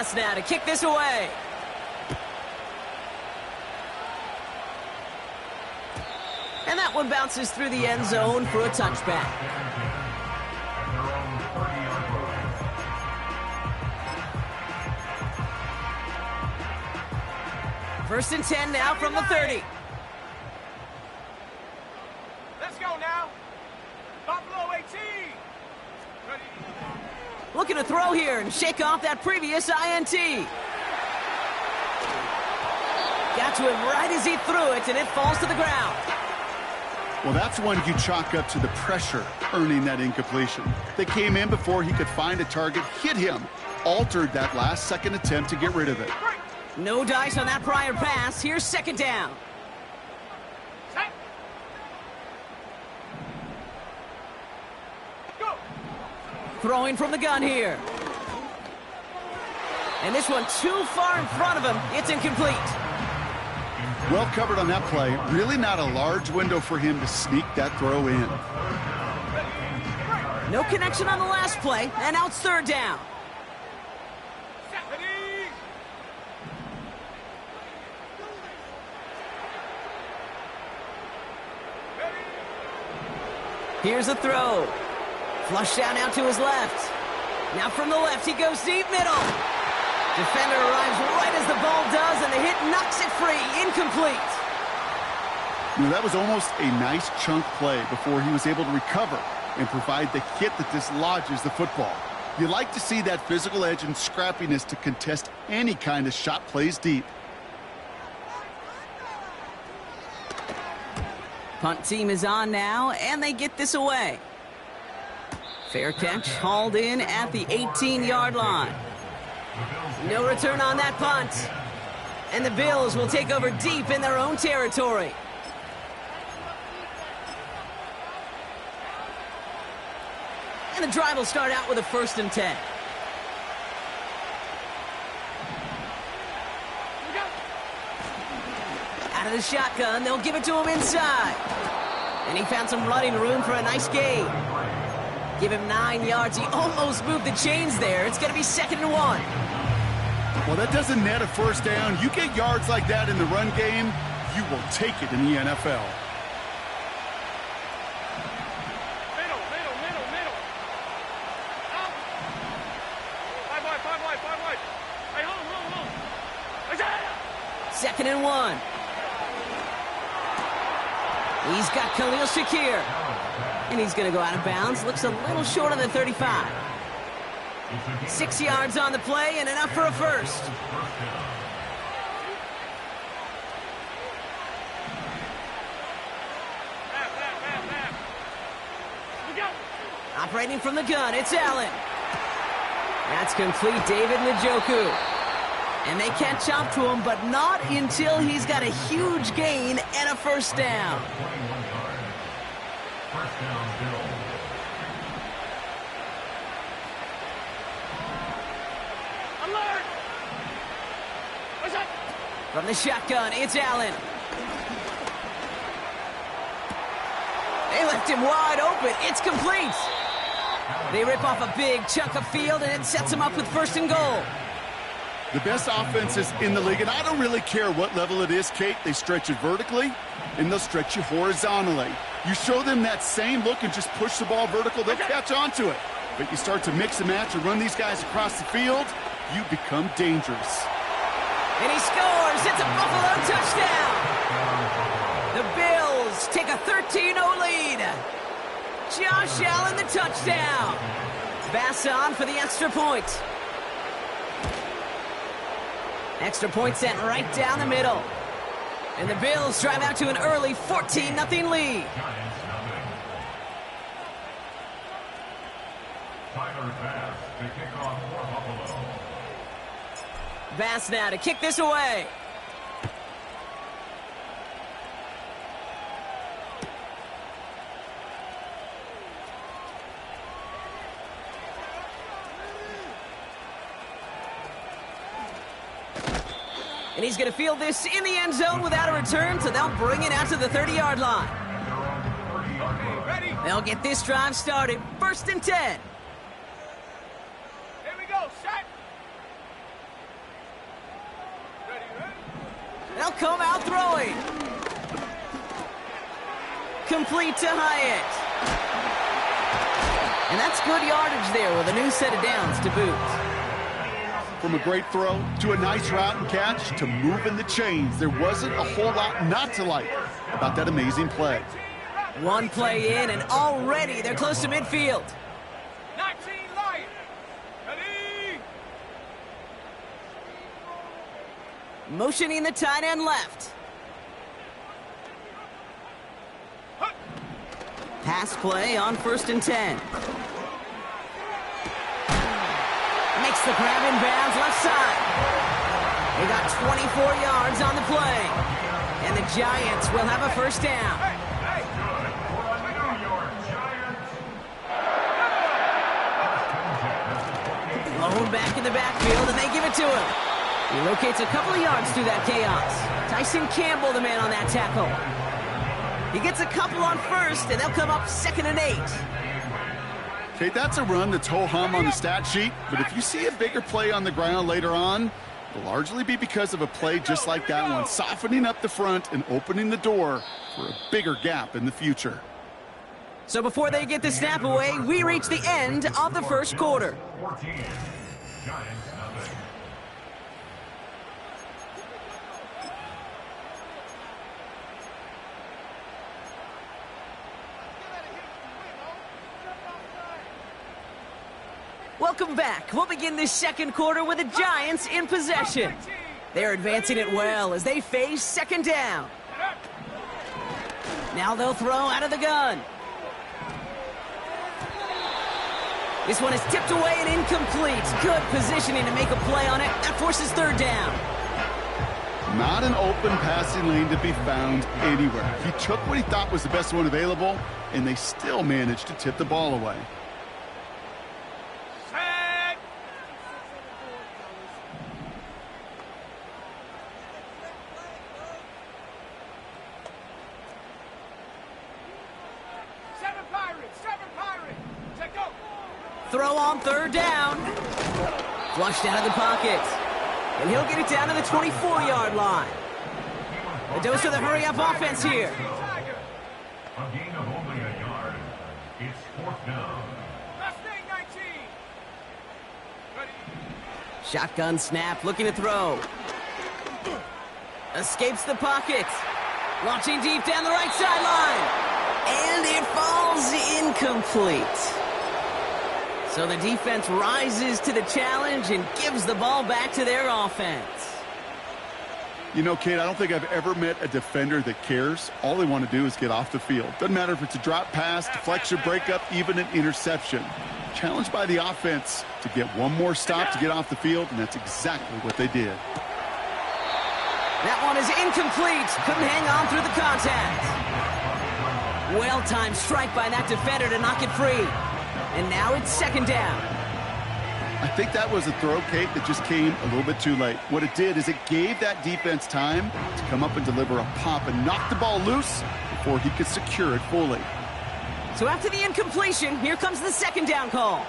Bass now to kick this away. And that one bounces through the end zone for a touchback. First and 10 now from the 30. Let's go now. Buffalo 18. Ready. Looking to throw here and shake off that previous INT. Got to him right as he threw it, and it falls to the ground. Well, that's one you chalk up to the pressure earning that incompletion. They came in before he could find a target, hit him, altered that last-second attempt to get rid of it. No dice on that prior pass. Here's second down. Set. Go. Throwing from the gun here. And this one too far in front of him. It's incomplete. Well covered on that play. Really not a large window for him to sneak that throw in. No connection on the last play, and now it's third down. Here's a throw. Flush down out to his left. Now from the left, he goes deep middle. Defender arrives right as the ball does, and the hit knocks it free. Incomplete. You know, that was almost a nice chunk play before he was able to recover and provide the hit that dislodges the football. You like to see that physical edge and scrappiness to contest any kind of shot plays deep. Punt team is on now, and they get this away. Fair catch, hauled in at the 18-yard line. No return on that punt. And the Bills will take over deep in their own territory. And the drive will start out with a 1st and 10. Out of the shotgun, they'll give it to him inside. And he found some running room for a nice gain. Give him 9 yards. He almost moved the chains there. It's going to be 2nd and 1. Well, that doesn't net a first down. You get yards like that in the run game, you will take it in the NFL. Middle. Out. 5 wide. Hey, hold. 2nd and 1. He's got Khalil Shakir. And he's going to go out of bounds. Looks a little short of the 35. 6 yards on the play and enough for a first. Operating from the gun, it's Allen. That's complete, David Njoku. And they catch up to him, but not until he's got a huge gain and a first down. Alert! What's up? From the shotgun, it's Allen. They left him wide open. It's complete. They rip off a big chunk of field, and it sets him up with 1st and goal. The best offenses in the league, and I don't really care what level it is, Kate. They stretch it vertically, and they'll stretch you horizontally. You show them that same look and just push the ball vertical, they'll catch on to it. But you start to mix and match and run these guys across the field, you become dangerous. And he scores. It's a Buffalo touchdown. The Bills take a 13-0 lead. Josh Allen, the touchdown. Bass on for the extra point. Extra point sent right down the middle. And the Bills drive out to an early 14-0 lead. Bass now to kick this away. And he's going to field this in the end zone without a return, so they'll bring it out to the 30-yard line. They'll get this drive started. 1st and 10. Here we go. Set. come out throwing. Complete to Hyatt. And that's good yardage there with a new set of downs to boot. From a great throw to a nice route and catch to moving the chains, there wasn't a whole lot not to like about that amazing play. One play in, and already they're close to midfield. 19 Lion. Ready? Motioning the tight end left. Pass play on 1st and 10. Makes the grab in bounds left side. They got 24 yards on the play. And the Giants will have a first down. Blown back in the backfield, and they give it to him. He locates a couple of yards through that chaos. Tyson Campbell, the man on that tackle. He gets a couple on 1st, and they'll come up 2nd and 8. Okay, that's a run that's ho-hum on the stat sheet, but if you see a bigger play on the ground later on, it'll largely be because of a play just like that one, softening up the front and opening the door for a bigger gap in the future. So before they get the snap away, we reach the end of the first quarter. 14. Giants nothing. Welcome back. We'll begin this second quarter with the Giants in possession. They're advancing it well as they face 2nd down. Now they'll throw out of the gun. This one is tipped away and incomplete. Good positioning to make a play on it. That forces 3rd down. Not an open passing lane to be found anywhere. He took what he thought was the best one available, and they still managed to tip the ball away. Set. Seven Pirates. Set go. Throw on 3rd down. Flushed out of the pocket. And he'll get it down to the 24-yard line. A dose of the hurry-up offense here. A gain of only a yard. It's 4th down. Last thing, 19. Ready? Shotgun snap, looking to throw. Escapes the pocket. Launching deep down the right sideline. And it falls incomplete. So the defense rises to the challenge and gives the ball back to their offense. You know, Kate, I don't think I've ever met a defender that cares. All they want to do is get off the field. Doesn't matter if it's a drop pass, deflection, breakup, even an interception. Challenged by the offense to get one more stop to get off the field, and that's exactly what they did. That one is incomplete. Couldn't hang on through the contact. Well-timed strike by that defender to knock it free. And now it's 2nd down. I think that was a throw, Kate, that just came a little bit too late. What it did is it gave that defense time to come up and deliver a pop and knock the ball loose before he could secure it fully. So after the incompletion, here comes the 2nd down call.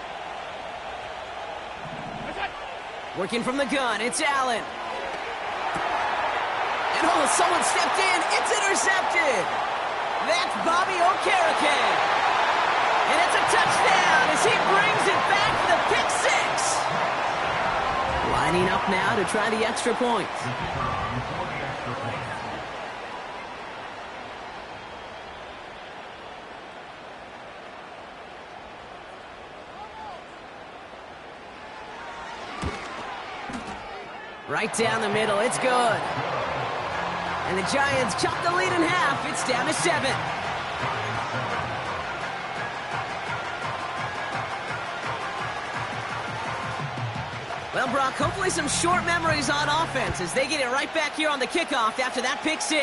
Working from the gun, it's Allen. And someone stepped in. It's intercepted. That's Bobby Okereke. And it's a touchdown as he brings it back for the pick 6. Lining up now to try the extra point. Right down the middle, it's good. And the Giants chop the lead in half. It's down to 7. Well, Brock, hopefully some short memories on offense as they get it right back here on the kickoff after that pick 6.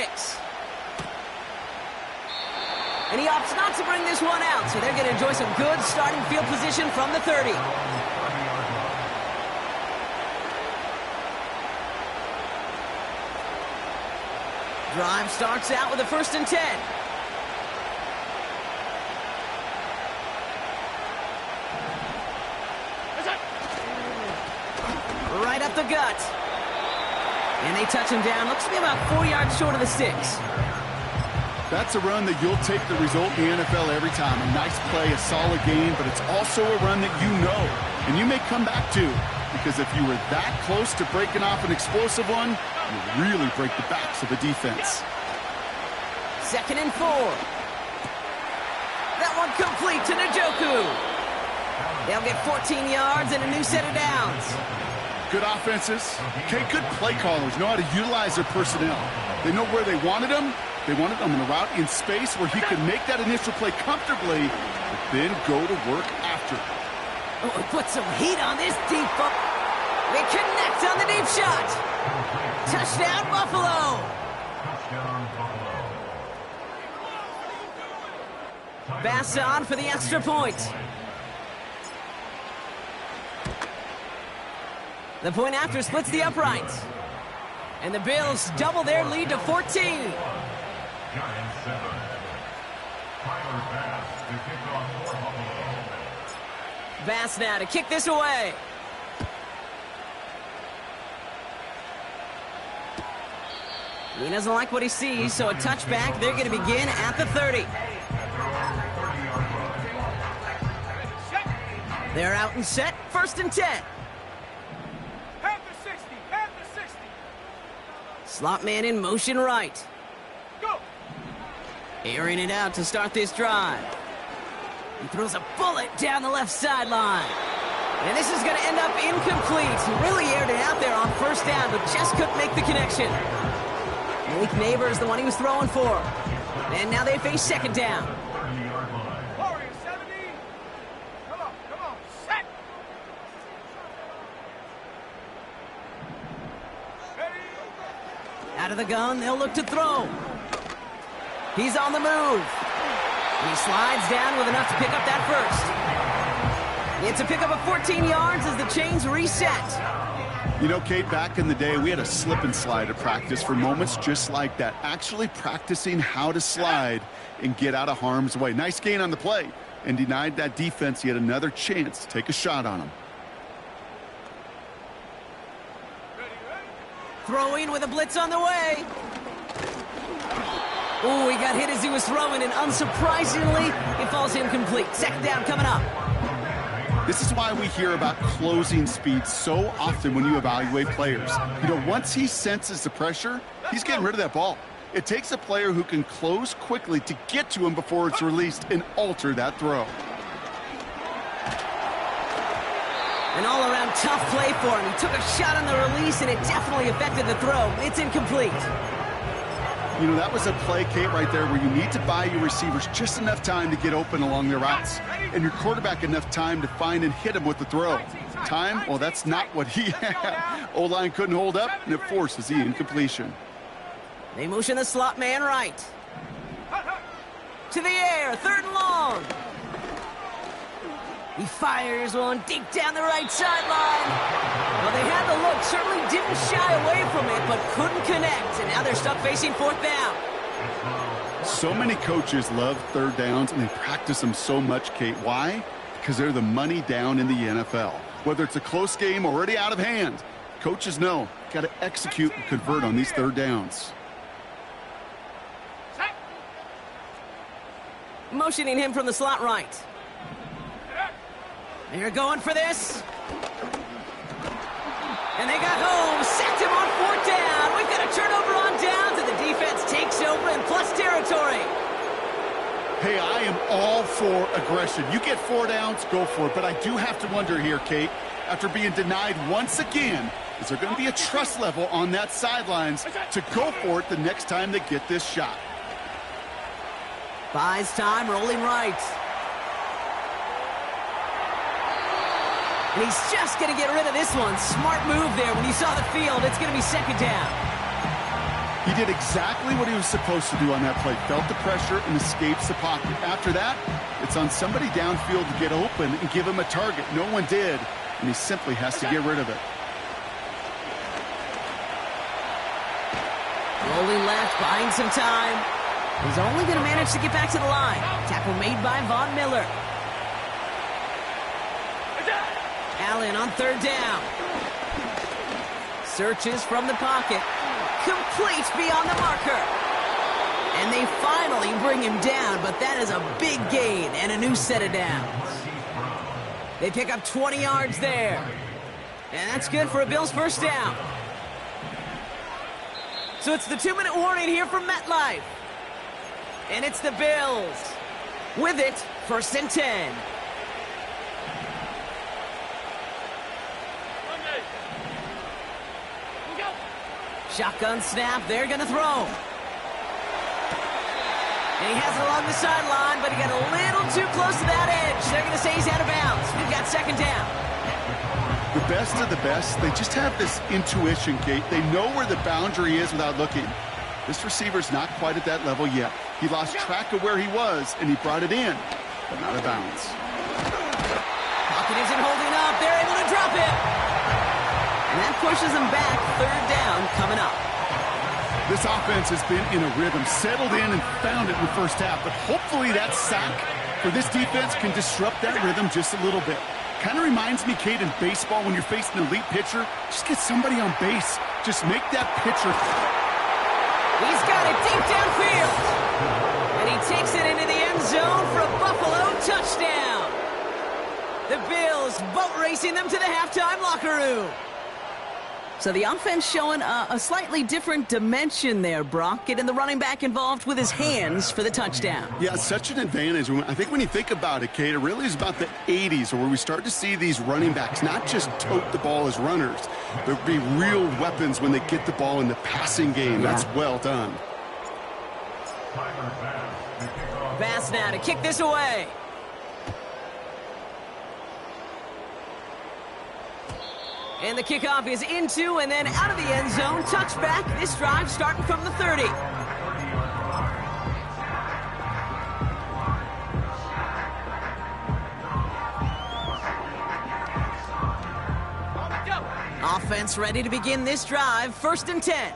And he opts not to bring this one out, so they're going to enjoy some good starting field position from the 30. Drive starts out with a 1st and 10. Right up the gut. And they touch him down. Looks to be about 4 yards short of the sticks. That's a run that you'll take the result in the NFL every time. A nice play, a solid game, but it's also a run that you know and you may come back to, because if you were that close to breaking off an explosive one, you really break the backs of the defense. 2nd and 4. That one complete to Njoku. They'll get 14 yards and a new set of downs. Good offenses. Okay, good play callers know how to utilize their personnel. They know where they wanted them. They wanted him in a route in space where he could make that initial play comfortably, but then go to work after. Oh, put some heat on this deep ball. They connect on the deep shot. Touchdown, Buffalo. Bass on for the extra point. The point after splits the uprights. And the Bills double their lead to 14. Giants 7. Tyler Bass to kick off for Buffalo. Bass now to kick this away. He doesn't like what he sees, so a touchback. They're going to begin at the 30. They're out and set. 1st and 10. Head to 60. Head to 60. Slot man in motion right. Go. Airing it out to start this drive. He throws a bullet down the left sideline. And this is going to end up incomplete. He really aired it out there on 1st down, but just couldn't make the connection. Malik Neighbors, the one he was throwing for. And now they face 2nd down. Warriors 70. Come on. Set. Ready. Out of the gun, they'll look to throw. He's on the move. He slides down with enough to pick up that first. It's a pickup of 14 yards as the chains reset. You know, Kate, back in the day, we had a slip and slide at practice for moments just like that. Actually practicing how to slide and get out of harm's way. Nice gain on the play, and denied that defense yet another chance to take a shot on him. Throwing with a blitz on the way. Oh, he got hit as he was throwing, and unsurprisingly, it falls incomplete. 2nd down coming up. This is why we hear about closing speed so often when you evaluate players. You know, once he senses the pressure, he's getting rid of that ball. It takes a player who can close quickly to get to him before it's released and alter that throw. An all-around tough play for him. He took a shot on the release, and it definitely affected the throw. It's incomplete. You know, that was a play, Kate, right there where you need to buy your receivers just enough time to get open along their routes, and your quarterback enough time to find and hit him with the throw. Time? Well, that's not what he had. O-line couldn't hold up, and it forces the incompletion. They motion the slot man right. To the air, 3rd and long. He fires one deep down the right sideline. Well, they had the look, certainly didn't shy away from it, but couldn't connect, and now they're stuck facing 4th down. So many coaches love 3rd downs, and they practice them so much, Kate. Why? Because they're the money down in the NFL. Whether it's a close game already out of hand, coaches know, got to execute and convert on these 3rd downs. Motioning him from the slot right. They're going for this. And they got home, sacked him on 4th down. We've got a turnover on downs, and the defense takes over in plus territory. Hey, I am all for aggression. You get 4 downs, go for it. But I do have to wonder here, Kate, after being denied once again, is there going to be a trust level on that sidelines to go for it the next time they get this shot? Buys time, rolling right. And he's just going to get rid of this one. Smart move there. When you saw the field, it's going to be 2nd down. He did exactly what he was supposed to do on that play. Felt the pressure and escapes the pocket. After that, it's on somebody downfield to get open and give him a target. No one did, and he simply has to get rid of it. Rolling left, buying some time. He's only going to manage to get back to the line. Tackle made by Von Miller. Allen on 3rd down. Searches from the pocket. Complete beyond the marker. And they finally bring him down, but that is a big gain and a new set of downs. They pick up 20 yards there. And that's good for a Bills first down. So it's the 2-minute warning here from MetLife. And it's the Bills. With it, 1st and 10. Shotgun snap, they're going to throw. And he has it along the sideline, but he got a little too close to that edge. They're going to say he's out of bounds. We've got 2nd down. The best of the best, they just have this intuition, Kate. They know where the boundary is without looking. This receiver's not quite at that level yet. He lost track of where he was, and he brought it in, but not out of bounds. Pocket isn't holding up. They're able to drop it. And that pushes them back. 3rd down coming up. This offense has been in a rhythm, settled in and found it in the first half, but hopefully that sack for this defense can disrupt that rhythm just a little bit. Kind of reminds me, Kate, in baseball when you're facing an elite pitcher, just get somebody on base. Just make that pitcher. He's got it deep downfield. And he takes it into the end zone for a Buffalo touchdown. The Bills boat racing them to the halftime locker room. So the offense showing a slightly different dimension there, Brock. Getting the running back involved with his hands for the touchdown. Yeah, such an advantage. I think when you think about it, Kate, it really is about the 80s where we start to see these running backs not just tote the ball as runners, but be real weapons when they get the ball in the passing game. Yeah. That's well done. Bass now to kick this away. And the kickoff is into and then out of the end zone. Touchback. This drive starting from the 30. Offense ready to begin this drive. 1st and 10.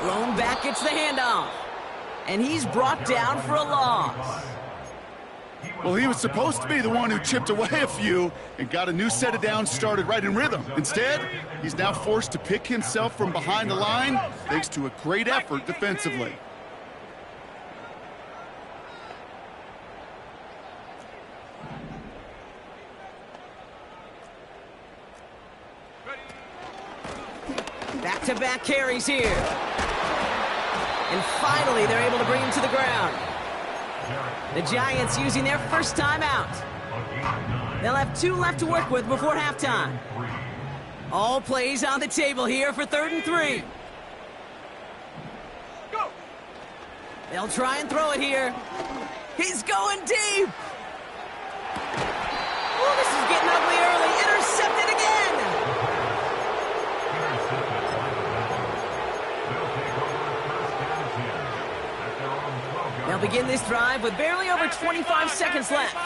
Lone back gets the handoff. And he's brought down for a loss. Well, he was supposed to be the one who chipped away a few and got a new set of downs started right in rhythm. Instead, he's now forced to pick himself from behind the line thanks to a great effort defensively. Back-to-back carries here. And finally, they're able to bring him to the ground. The Giants using their first time out. They'll have 2 left to work with before halftime. All plays on the table here for 3rd and 3. They'll try and throw it here. He's going deep. Oh, this is getting ugly early. Intercepted again. They'll begin this drive with barely over 25 seconds left.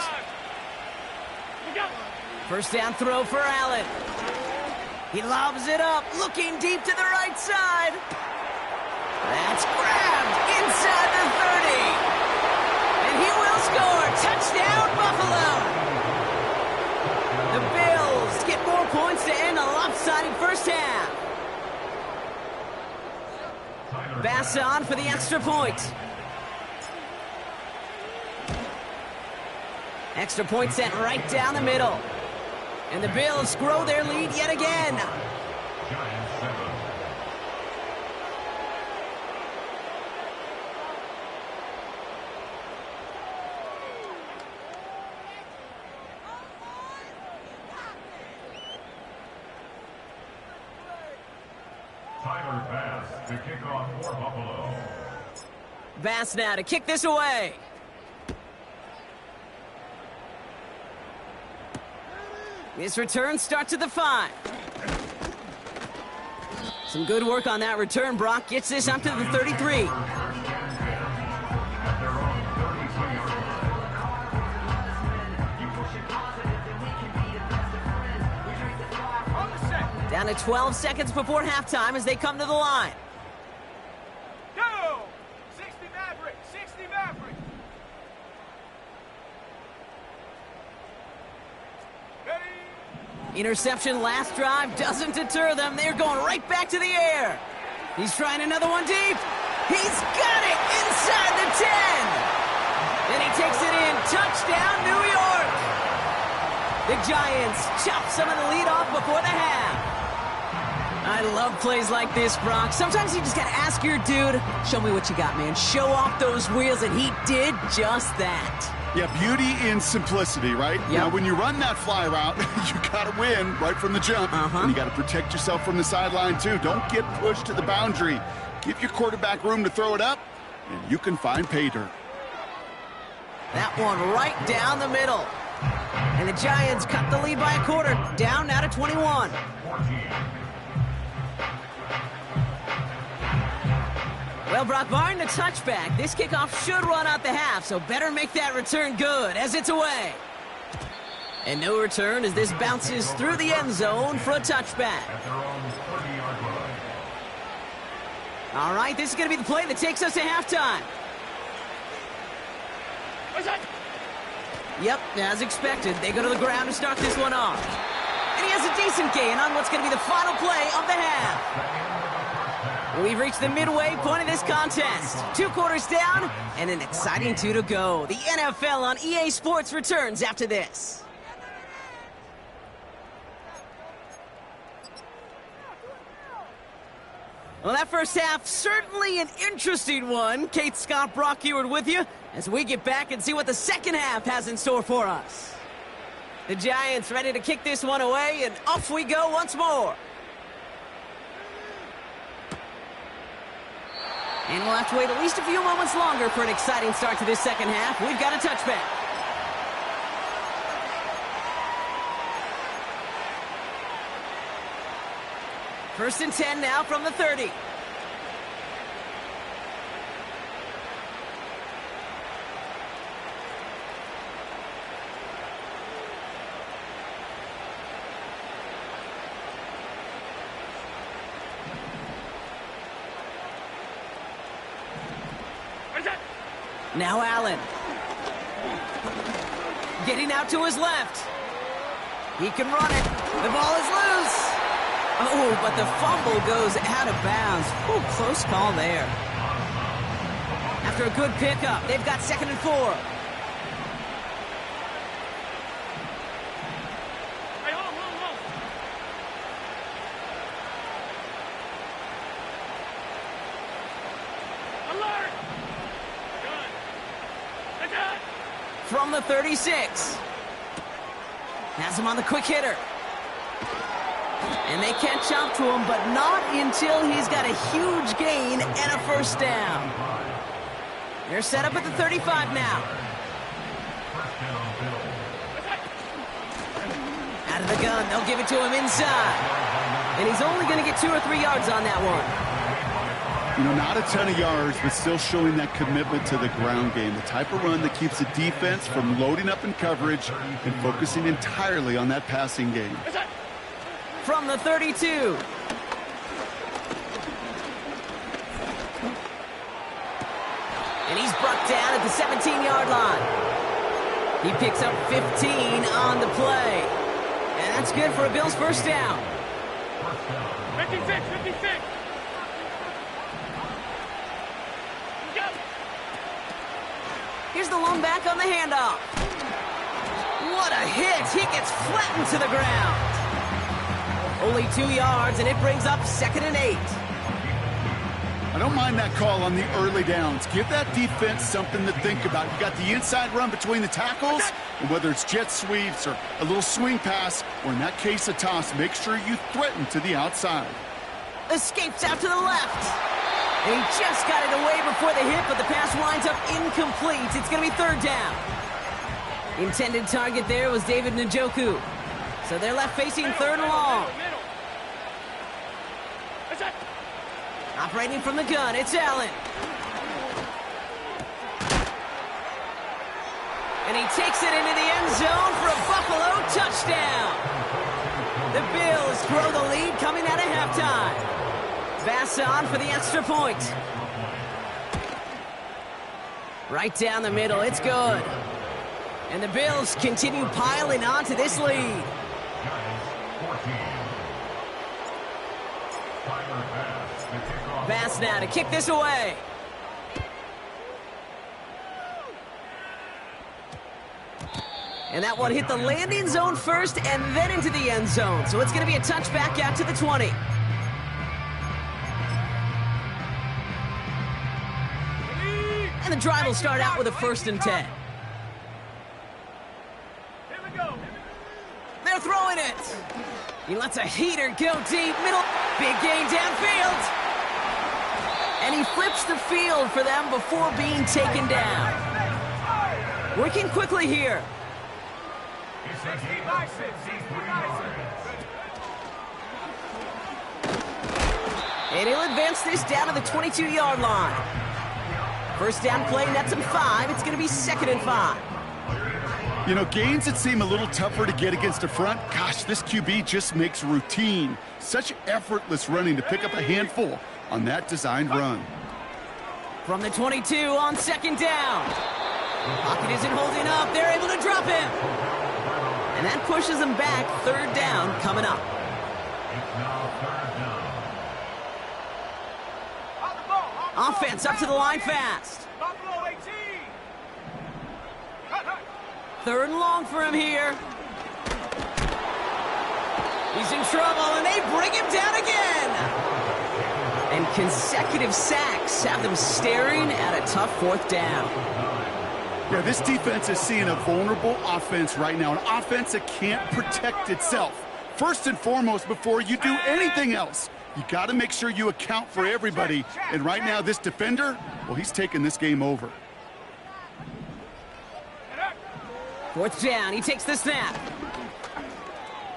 1st down throw for Allen. He lobs it up, looking deep to the right side. That's grabbed inside the 30. And he will score. Touchdown, Buffalo. The Bills get more points to end a lopsided first half. Bass on for the extra point. Extra point sent right down the middle. And the Bills grow their lead yet again. Tyler Bass to kick off for Buffalo. Bass now to kick this away. His return starts at the 5. Some good work on that return. Brock gets this up to the 33. Down to 12 seconds before halftime as they come to the line. Go! 60 Maverick! 60 Maverick! Interception last drive doesn't deter them. They're going right back to the air. He's trying another one deep. He's got it inside the 10. Then he takes it in. Touchdown, New York. The Giants chop some of the lead off before the half. I love plays like this, Brock. Sometimes you just got to ask your dude, show me what you got, man. Show off those wheels, and he did just that. Yeah, beauty in simplicity, right? Yep. Now, when you run that fly route, you got to win right from the jump. And you got to protect yourself from the sideline, too. Don't get pushed to the boundary. Give your quarterback room to throw it up, and you can find pay dirt. That one right down the middle. And the Giants cut the lead by a quarter. Down now to 21. Well, Brock, barring the touchback, this kickoff should run out the half, so better make that return good as it's away. And no return as this bounces through the end zone for a touchback. All right, this is going to be the play that takes us to halftime. Yep, as expected, they go to the ground to start this one off. And he has a decent gain on what's going to be the final play of the half. We've reached the midway point of this contest. 2 quarters down and an exciting 2 to go. The NFL on EA Sports returns after this. Well, that first half, certainly an interesting one. Kate, Scott, Brock Heward with you as we get back and see what the second half has in store for us. The Giants ready to kick this one away, and off we go once more. And we'll have to wait at least a few moments longer for an exciting start to this second half. We've got a touchback. First and 10 now from the 30. Now Allen. Getting out to his left. He can run it. The ball is loose. Oh, but the fumble goes out of bounds. Ooh, close call there. After a good pickup, they've got 2nd and 4. Hey, hold. Alert! Good. From the 36. Has him on the quick hitter. And they catch up to him, but not until he's got a huge gain and a first down. They're set up at the 35 now. Out of the gun, they'll give it to him inside. And he's only going to get 2 or 3 yards on that one. You know, not a ton of yards, but still showing that commitment to the ground game. The type of run that keeps the defense from loading up in coverage and focusing entirely on that passing game. From the 32. And he's brought down at the 17-yard line. He picks up 15 on the play. And that's good for a Bills first down. 56. Here's the lone back on the handoff. What a hit. He gets flattened to the ground. Only 2 yards, and it brings up 2nd and 8. I don't mind that call on the early downs. Give that defense something to think about. You got the inside run between the tackles, and whether it's jet sweeps or a little swing pass, or in that case a toss, make sure you threaten to the outside. Escapes out to the left. And he just got it away before the hit, but the pass winds up incomplete. It's going to be 3rd down. Intended target there was David Njoku. So they're left facing 3rd and long. Operating from the gun, it's Allen. And he takes it into the end zone for a Buffalo touchdown. The Bills grow the lead coming out of halftime. Bass on for the extra point. Right down the middle, it's good. And the Bills continue piling on to this lead. Tyler Bass, the kickoff. Bass now to kick this away. And that one hit the landing zone first and then into the end zone. So it's going to be a touchback out to the 20. And the drive will start out with a 1st and 10. Here we go. They're throwing it. He lets a heater go deep. Middle. Big gain downfield. And he flips the field for them before being taken down. Working quickly here. 60 by 6. 60 by 6. And he'll advance this down to the 22-yard line. First down play, nets him 5. It's going to be 2nd and 5. You know, gains that seem a little tougher to get against the front, gosh, this QB just makes routine. Such effortless running to pick up a handful on that designed run. From the 22 on 2nd down. Pocket isn't holding up. They're able to drop him. And that pushes them back. 3rd down coming up. It's now 3rd down. On the ball. Offense up to the line fast. Buffalo 18. Hut, hut. 3rd and long for him here. He's in trouble, and they bring him down again. And consecutive sacks have them staring at a tough 4th down. Yeah, this defense is seeing a vulnerable offense right now, an offense that can't protect itself. First and foremost, before you do anything else, you got to make sure you account for everybody. And right now, this defender, well, he's taking this game over. 4th down, he takes the snap.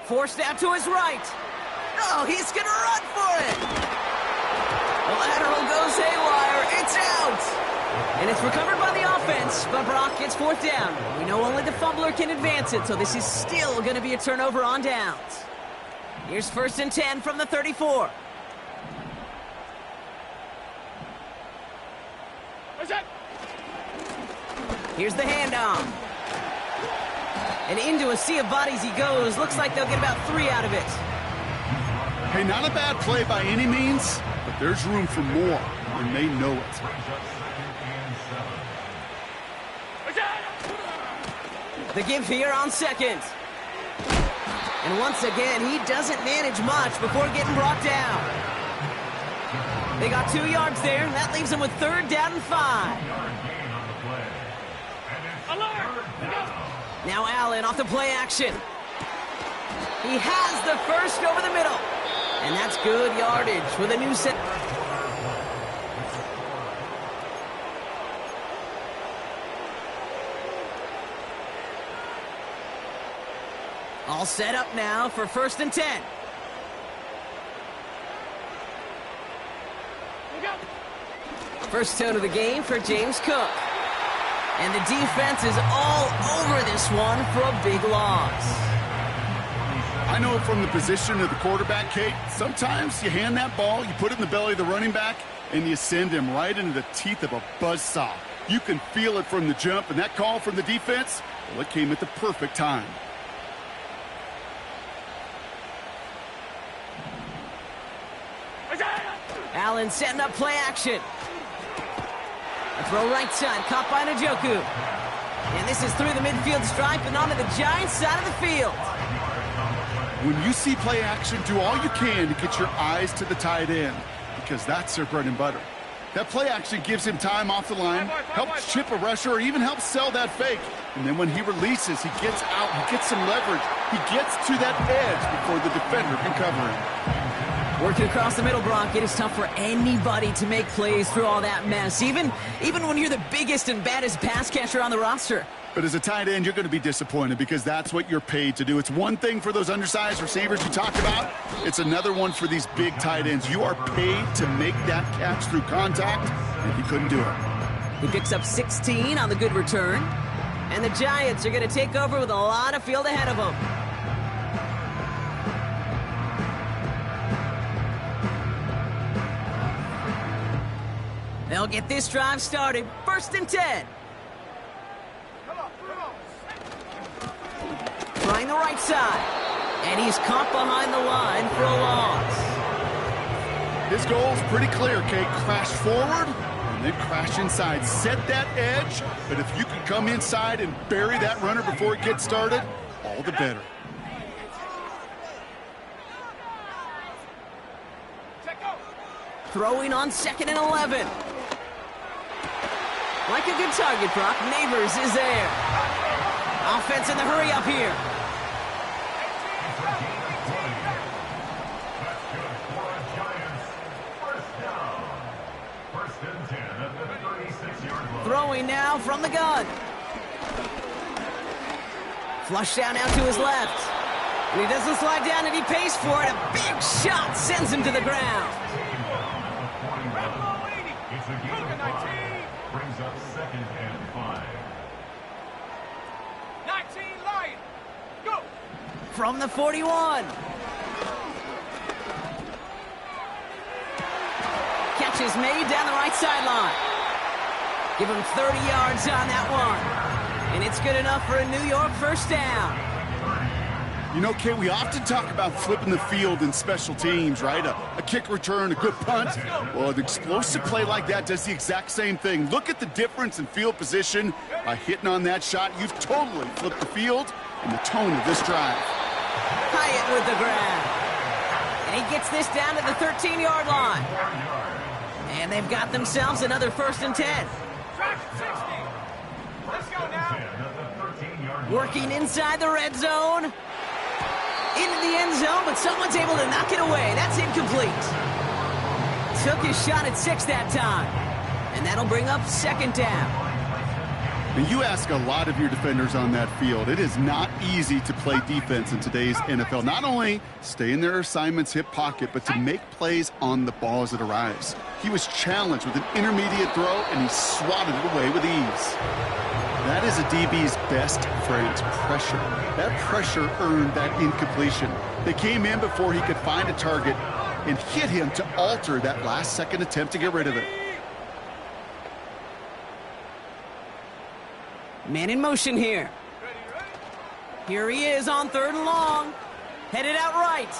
Forced out to his right. Oh, he's going to run for it. The lateral goes haywire. It's out. And it's recovered by the offense, but Brock gets 4th down. We know only the fumbler can advance it, so this is still going to be a turnover on downs. Here's 1st and 10 from the 34. Here's the handoff. And into a sea of bodies he goes. Looks like they'll get about 3 out of it. Hey, not a bad play by any means, but there's room for more, and they know it. The give here on 2nd. And once again, he doesn't manage much before getting brought down. They got 2 yards there, and that leaves them with 3rd down and 5. Now Allen off the play action. He has the 1st over the middle. And that's good yardage with a new set. All set up now for 1st and 10. First tone of the game for James Cook. And the defense is all over this one for a big loss. I know from the position of the quarterback, Kate, sometimes you hand that ball, you put it in the belly of the running back, and you send him right into the teeth of a buzzsaw. You can feel it from the jump, and that call from the defense, well, it came at the perfect time. Allen setting up play action. A throw right side, caught by Njoku. And this is through the midfield stripe and onto the Giants side of the field. When you see play action, do all you can to get your eyes to the tight end, because that's their bread and butter. That play action gives him time off the line, helps chip a rusher, or even helps sell that fake. And then when he releases, he gets out, he gets some leverage. He gets to that edge before the defender can cover him. Working across the middle, Brock, it is tough for anybody to make plays through all that mess, even when you're the biggest and baddest pass catcher on the roster. But as a tight end, you're going to be disappointed because that's what you're paid to do. It's one thing for those undersized receivers you talked about. It's another one for these big tight ends. You are paid to make that catch through contact, and he couldn't do it. He picks up 16 on the good return, and the Giants are going to take over with a lot of field ahead of them. They'll get this drive started. 1st and 10. Trying the right side. And he's caught behind the line for a loss. His goal's pretty clear, Kate. Crash forward and then crash inside. Set that edge, but if you can come inside and bury that runner before it gets started, all the better. Throwing on 2nd and 11. Like a good target, Brock. Neighbors is there. Offense in the hurry up here. Throwing now from the gun. Flush down out to his left. And he doesn't slide down and he pays for it. A big shot sends him to the ground. It's a gain of 5. Brings up 2nd and 5. 19 Lion. Go. From the 41. Catch is made down the right sideline. Give him 30 yards on that one. And it's good enough for a New York first down. You know, Kate, we often talk about flipping the field in special teams, right? A kick return, a good punt. Well, an explosive play like that does the exact same thing. Look at the difference in field position. By hitting on that shot, you've totally flipped the field and the tone of this drive. Hyatt with the grab. And he gets this down to the 13-yard line. And they've got themselves another 1st and 10. Drive 60. Let's go now. Working inside the red zone. Into the end zone, but someone's able to knock it away. That's incomplete. Took his shot at 6 that time. And that'll bring up 2nd down. And you ask a lot of your defenders on that field. It is not easy to play defense in today's NFL. Not only stay in their assignment's hip pocket, but to make plays on the ball as it arrives. He was challenged with an intermediate throw, and he swatted it away with ease. That is a DB's best friend, pressure. That pressure earned that incompletion. They came in before he could find a target and hit him to alter that last-second attempt to get rid of it. Man in motion here. Here he is on 3rd and long. Headed out right.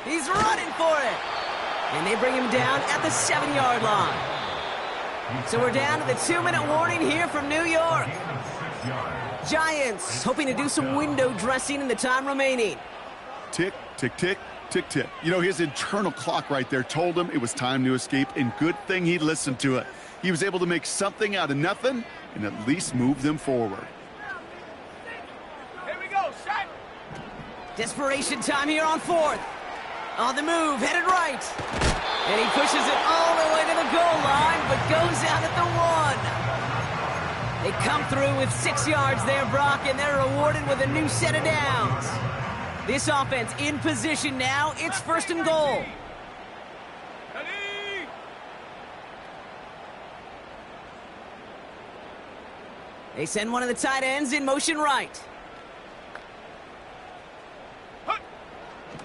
He's running for it. And they bring him down at the 7-yard line. So we're down to the 2-minute warning here from New York. Giants hoping to do some window dressing in the time remaining. Tick, tick, tick, tick, tick. You know, his internal clock right there told him it was time to escape, and good thing he listened to it. He was able to make something out of nothing and at least move them forward. Here we go, set. Desperation time here on 4th. On the move, headed right. And he pushes it all the way to the goal line, but goes out at the 1. They come through with 6 yards there, Brock, and they're rewarded with a new set of downs. This offense in position now. It's 1st and goal. They send one of the tight ends in motion right.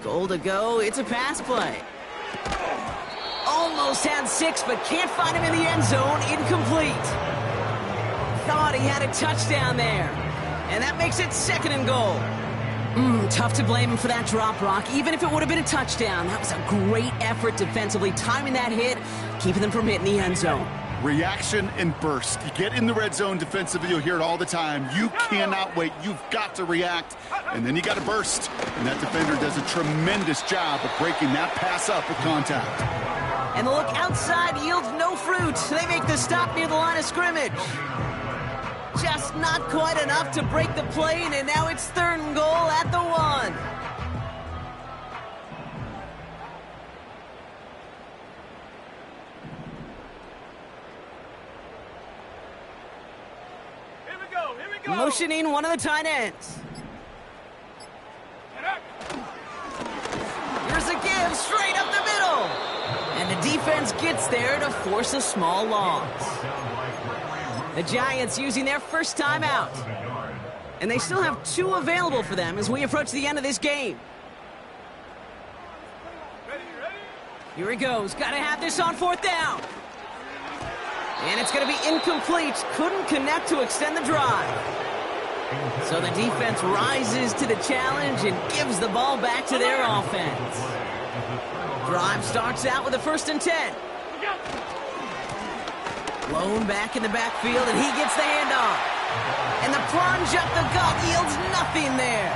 Goal to go. It's a pass play. Almost had 6, but can't find him in the end zone. Incomplete. Thought he had a touchdown there. And that makes it 2nd and goal. Tough to blame him for that drop, Brock. Even if it would have been a touchdown, that was a great effort defensively, timing that hit, keeping them from hitting the end zone. Reaction and burst. You get in the red zone defensively, you'll hear it all the time. You cannot wait. You've got to react, and then you got to burst. And that defender does a tremendous job of breaking that pass up with contact. And the look outside yields no fruit. They make the stop near the line of scrimmage. Just not quite enough to break the play, and now it's 3rd and goal at the 1. Motioning one of the tight ends. Here's a give straight up the middle. And the defense gets there to force a small loss. The Giants using their first timeout. And they still have 2 available for them as we approach the end of this game. Here he goes. Got to have this on 4th down. And it's going to be incomplete. Couldn't connect to extend the drive. So the defense rises to the challenge and gives the ball back to their offense. Drive starts out with a 1st and 10. Blown back in the backfield, and he gets the handoff. And the plunge up the gut yields nothing there.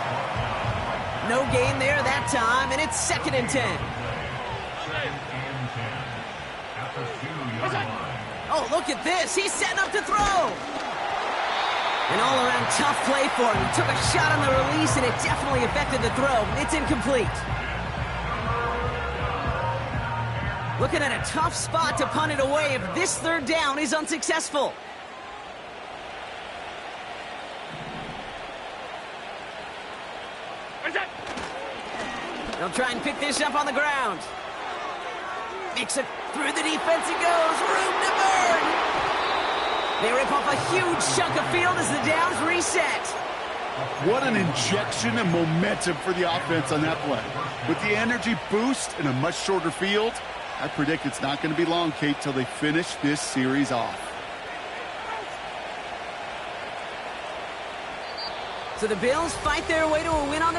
No gain there that time, and it's 2nd and 10. Oh, look at this. He's setting up to throw. An all-around tough play for him. He took a shot on the release, and it definitely affected the throw. It's incomplete. Looking at a tough spot to punt it away if this 3rd down is unsuccessful. They'll try and pick this up on the ground. Makes it through the defense he goes. Room to burn. They rip off a huge chunk of field as the downs reset. What an injection of momentum for the offense on that play. With the energy boost in a much shorter field, I predict it's not going to be long, Kate, till they finish this series off. So the Bills fight their way to a win on the